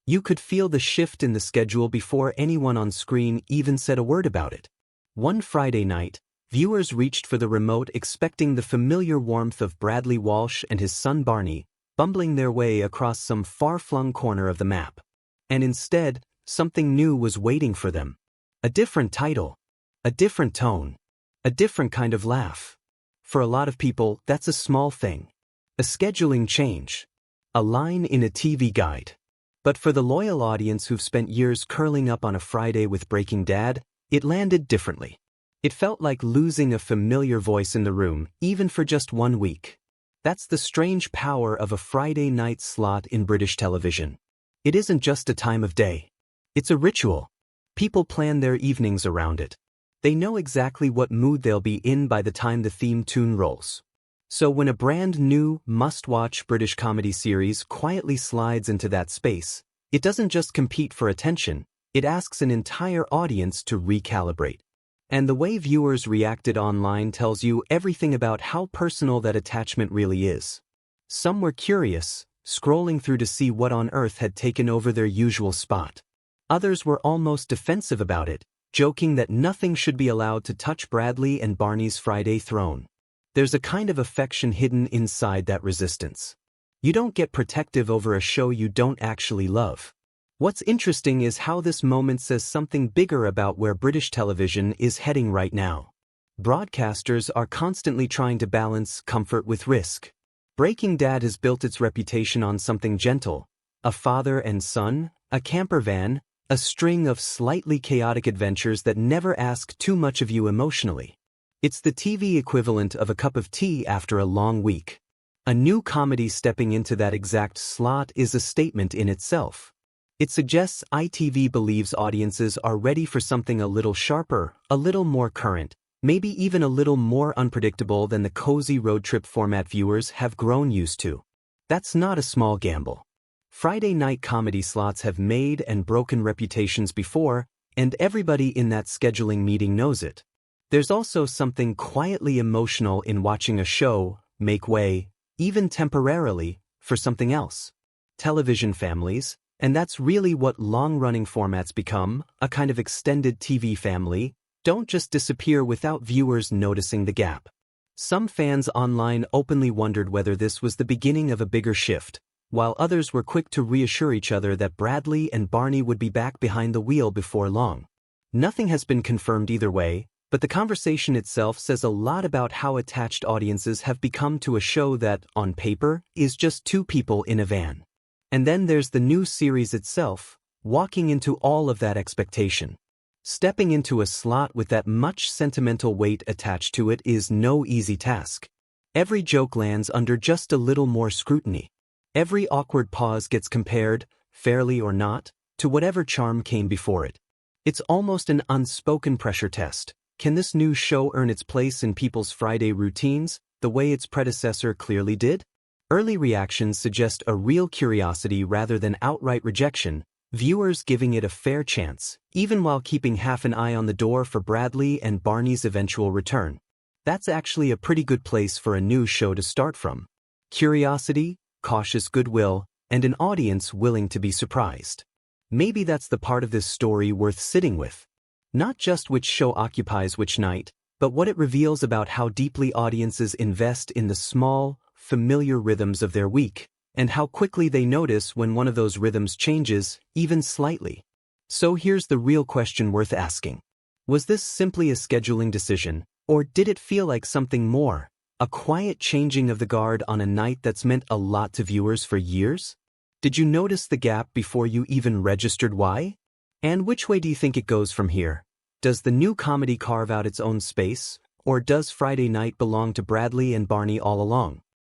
You could feel the shift in the schedule before anyone on screen even said a word about it. One Friday night, viewers reached for the remote expecting the familiar warmth of Bradley Walsh and his son Barney, bumbling their way across some far-flung corner of the map. And instead, something new was waiting for them. A different title. A different tone. A different kind of laugh. For a lot of people, that's a small thing. A scheduling change. A line in a TV guide. But for the loyal audience who've spent years curling up on a Friday with Breaking Dad, it landed differently. It felt like losing a familiar voice in the room, even for just 1 week. That's the strange power of a Friday night slot in British television. It isn't just a time of day. It's a ritual. People plan their evenings around it. They know exactly what mood they'll be in by the time the theme tune rolls. So when a brand new, must-watch British comedy series quietly slides into that space, it doesn't just compete for attention, it asks an entire audience to recalibrate. And the way viewers reacted online tells you everything about how personal that attachment really is. Some were curious, scrolling through to see what on earth had taken over their usual spot. Others were almost defensive about it, joking that nothing should be allowed to touch Bradley and Barney's Friday throne. There's a kind of affection hidden inside that resistance. You don't get protective over a show you don't actually love. What's interesting is how this moment says something bigger about where British television is heading right now. Broadcasters are constantly trying to balance comfort with risk. Breaking Dad has built its reputation on something gentle: a father and son, a camper van, a string of slightly chaotic adventures that never ask too much of you emotionally. It's the TV equivalent of a cup of tea after a long week. A new comedy stepping into that exact slot is a statement in itself. It suggests ITV believes audiences are ready for something a little sharper, a little more current, maybe even a little more unpredictable than the cozy road trip format viewers have grown used to. That's not a small gamble. Friday night comedy slots have made and broken reputations before, and everybody in that scheduling meeting knows it. There's also something quietly emotional in watching a show make way, even temporarily, for something else. Television families, and that's really what long-running formats become, a kind of extended TV family, don't just disappear without viewers noticing the gap. Some fans online openly wondered whether this was the beginning of a bigger shift, while others were quick to reassure each other that Bradley and Barney would be back behind the wheel before long. Nothing has been confirmed either way, but the conversation itself says a lot about how attached audiences have become to a show that, on paper, is just two people in a van. And then there's the new series itself, walking into all of that expectation. Stepping into a slot with that much sentimental weight attached to it is no easy task. Every joke lands under just a little more scrutiny. Every awkward pause gets compared, fairly or not, to whatever charm came before it. It's almost an unspoken pressure test. Can this new show earn its place in people's Friday routines, the way its predecessor clearly did? Early reactions suggest a real curiosity rather than outright rejection, viewers giving it a fair chance, even while keeping half an eye on the door for Bradley and Barney's eventual return. That's actually a pretty good place for a new show to start from. Curiosity, cautious goodwill, and an audience willing to be surprised. Maybe that's the part of this story worth sitting with. Not just which show occupies which night, but what it reveals about how deeply audiences invest in the small, familiar rhythms of their week, and how quickly they notice when one of those rhythms changes, even slightly. So here's the real question worth asking. Was this simply a scheduling decision, or did it feel like something more? A quiet changing of the guard on a night that's meant a lot to viewers for years? Did you notice the gap before you even registered why? And which way do you think it goes from here? Does the new comedy carve out its own space, or does Friday night belong to Bradley and Barney all along?